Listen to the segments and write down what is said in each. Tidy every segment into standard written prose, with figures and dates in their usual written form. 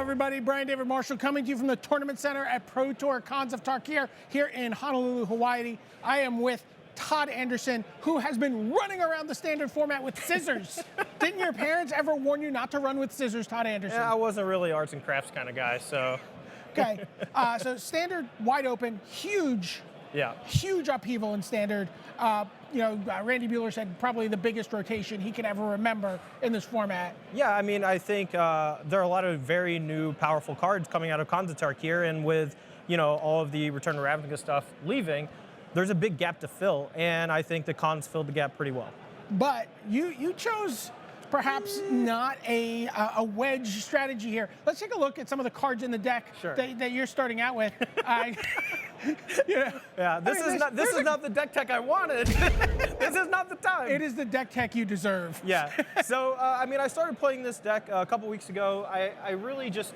everybody. Brian David Marshall coming to you from the Tournament Center at Pro Tour Cons of Tarkir here in Honolulu, Hawaii. I am with Todd Anderson, who has been running around the standard format with scissors. Didn't your parents ever warn you not to run with scissors, Todd Anderson? Yeah, I wasn't really arts and crafts kind of guy, so. Okay, so standard wide open, huge. Yeah. Huge upheaval in standard. Randy Buehler said probably the biggest rotation he can ever remember in this format. Yeah, I mean, I think there are a lot of very new, powerful cards coming out of Cons of Tarkir, and with all of the Return to Ravnica stuff leaving, there's a big gap to fill, and I think the Cons filled the gap pretty well. But you chose perhaps not a wedge strategy here. Let's take a look at some of the cards in the deck that you're starting out with. Yeah, this is not the deck tech I wanted. This is not the time. It is the deck tech you deserve. Yeah. So I mean, I started playing this deck a couple weeks ago. I really just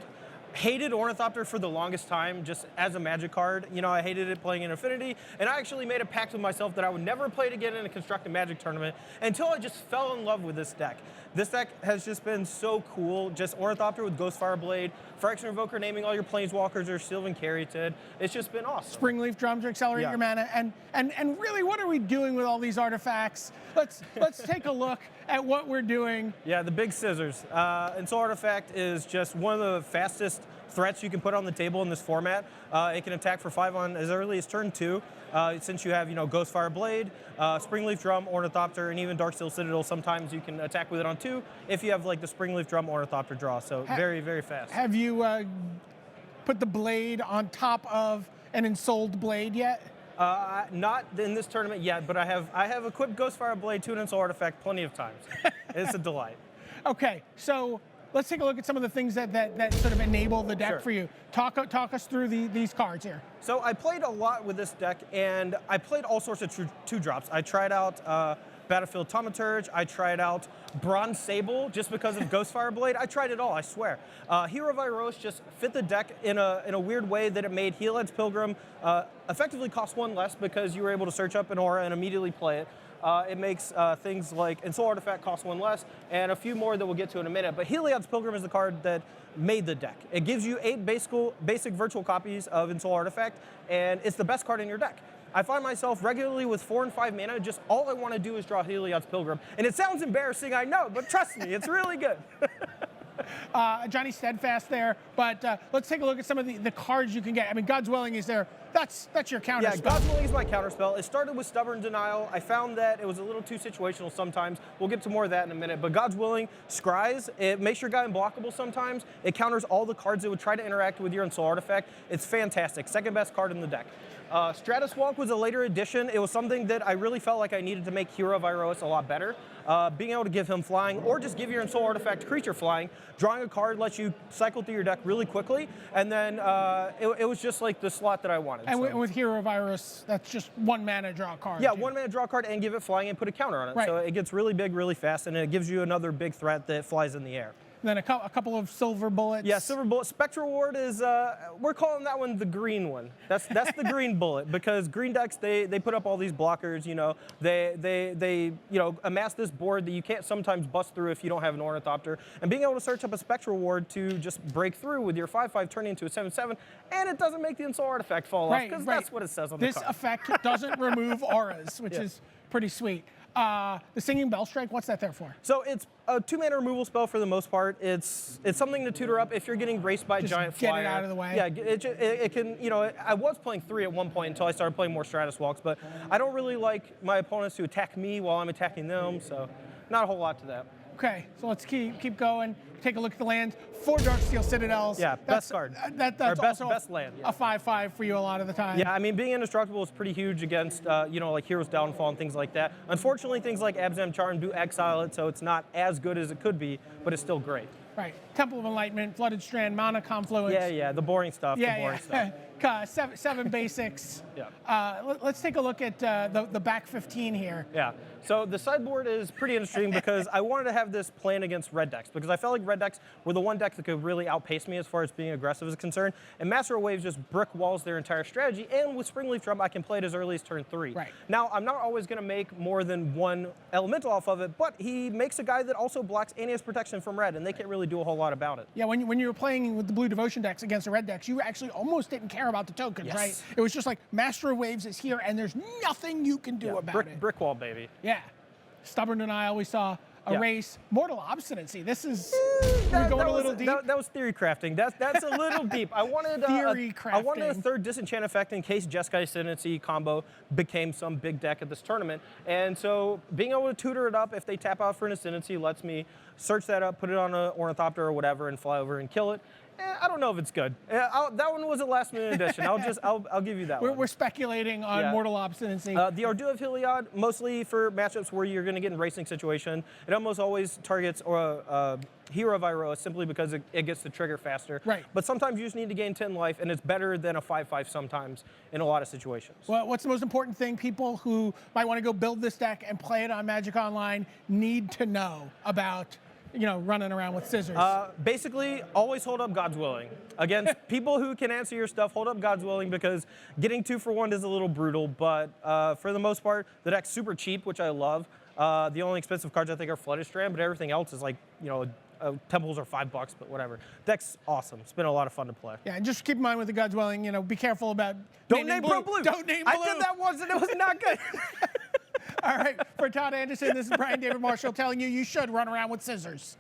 hated Ornithopter for the longest time, just as a Magic card. I hated it playing in Affinity, and I actually made a pact with myself that I would never play it again in a constructed Magic tournament until I just fell in love with this deck. This deck has just been so cool. Just Ornithopter with Ghostfire Blade, Phyrexian Invoker naming all your Planeswalkers or Sylvan Caryatid. It's just been awesome. Springleaf Drum to accelerate your mana, and really, what are we doing with all these artifacts? Let's take a look at what we're doing. Yeah, the big scissors. Ensoul Artifact is just one of the fastest threats you can put on the table in this format. It can attack for 5 on as early as turn 2. Since you have, Ghostfire Blade, Springleaf Drum, Ornithopter, and even Darksteel Citadel, sometimes you can attack with it on 2 if you have like the Springleaf Drum Ornithopter draw. So very, very fast. Have you put the blade on top of an ensouled blade yet? Not in this tournament yet, but I have equipped Ghostfire Blade to an Ensoul Artifact plenty of times. It's a delight. Okay, so let's take a look at some of the things that sort of enable the deck for you. Talk us through these cards here. So I played a lot with this deck, and I played all sorts of 2-drops. I tried out Battlefield Thaumaturge. I tried out Bronze Sable just because of Ghostfire Blade. I tried it all, I swear. Hero of Iroas just fit the deck in a weird way that it made Heliod's Pilgrim effectively cost 1 less because you were able to search up an aura and immediately play it. It makes things like Ensoul Artifact cost 1 less, and a few more that we'll get to in a minute. But Heliod's Pilgrim is the card that made the deck. It gives you 8 basic virtual copies of Ensoul Artifact, and it's the best card in your deck. I find myself regularly with 4 and 5 mana, just all I want to do is draw Heliod's Pilgrim. And it sounds embarrassing, I know, but trust me, it's really good. Johnny Steadfast there, but let's take a look at some of the cards you can get. I mean, God's Willing is there. That's your counter spell. Yeah, God's Willing is my counter spell. It started with Stubborn Denial. I found that it was a little too situational sometimes. We'll get to more of that in a minute. But God's Willing scries. It makes your guy unblockable sometimes. It counters all the cards that would try to interact with your Ensoul Artifact. It's fantastic. Second best card in the deck. Stratus Walk was a later addition. It was something that I really felt like I needed to make Hero of Iroas a lot better. Being able to give him flying, or just give your Ensoul Artifact creature flying. Drawing a card lets you cycle through your deck really quickly, and then it was just like the slot that I wanted. And with Hero of Iroas, that's just 1 mana draw card. Yeah, 1 mana draw card and give it flying and put a counter on it. Right. So it gets really big really fast, and it gives you another big threat that flies in the air. And then a couple of Silver Bullets. Yeah, Silver Bullet. Spectral Ward is, we're calling that one the green one. That's the green bullet, because green decks, they put up all these blockers, they amass this board that you can't sometimes bust through if you don't have an Ornithopter. And being able to search up a Spectral Ward to just break through with your 5/5 turning into a 7/7, and it doesn't make the Ensoul Artifact fall off, because that's what it says on the card. This effect doesn't remove auras, which is pretty sweet. The Singing Bell Strike, what's that there for? So it's a 2-mana removal spell for the most part. It's something to tutor up if you're getting raced by a giant flyer. Get it out of the way. Yeah, it can, I was playing 3 at one point until I started playing more Stratus Walks, but I don't really like my opponents to attack me while I'm attacking them, so not a whole lot to that. Okay, so let's keep going. Take a look at the land. 4 Darksteel Citadels. Yeah, best card. That's best also land. A 5/5 for you a lot of the time. Yeah, I mean, being indestructible is pretty huge against, like Hero's Downfall and things like that. Unfortunately, things like Abzan Charm do exile it, so it's not as good as it could be, but it's still great. Right. Temple of Enlightenment, Flooded Strand, Mana Confluence. Yeah, the boring stuff. Stuff. 7 basics. Yeah. Let's take a look at the back 15 here. Yeah. So the sideboard is pretty interesting because I wanted to have this plan against red decks, because I felt like red decks were the one deck that could really outpace me as far as being aggressive is concerned. And Master of Waves just brick walls their entire strategy. And with Springleaf Drum, I can play it as early as turn 3. Right. Now, I'm not always going to make more than 1 elemental off of it, but he makes a guy that also blocks and he has protection from red, and they can't really do a whole lot about it. Yeah, when you were playing with the blue devotion decks against the red decks, you actually almost didn't care about the tokens, Yes. right? It was just like Master of Waves is here, and there's nothing you can do about it. Brick wall, baby. Yeah. Stubborn Denial, we saw. Erase. Mortal Obstinacy. This is That going a was- little deep. That was theory crafting. That's a little deep. I wanted Theory I wanted a crafting. third disenchant effect in case Jeskai Ascendancy combo became some big deck at this tournament. And so being able to tutor it up if they tap out for an Ascendancy lets me search that up, put it on an Ornithopter or whatever, and fly over and kill it. I don't know if it's good. That one was a last minute addition. I'll give you that one. We're speculating on Yeah. Mortal Obstinacy. The Ardu of Heliod, mostly for matchups where you're going to get in racing situation. It almost always targets Hero of Iroha simply because it gets the trigger faster. Right. But sometimes you just need to gain 10 life, and it's better than a 5/5 sometimes in a lot of situations. Well, what's the most important thing people who might want to go build this deck and play it on Magic Online need to know about, running around with scissors? Basically, always hold up God's Willing. Against people who can answer your stuff, hold up God's Willing because getting 2 for 1 is a little brutal, but for the most part, the deck's super cheap, which I love. The only expensive cards I think are Flooded Strand, but everything else is like, temples are $5, but whatever. Deck's awesome. It's been a lot of fun to play. Yeah, and just keep in mind with the God's Willing, be careful about Don't naming name Pro Blue. Don't name Blue. I did that once and it was not good. All right, for Todd Anderson, this is Brian David Marshall telling you should run around with scissors.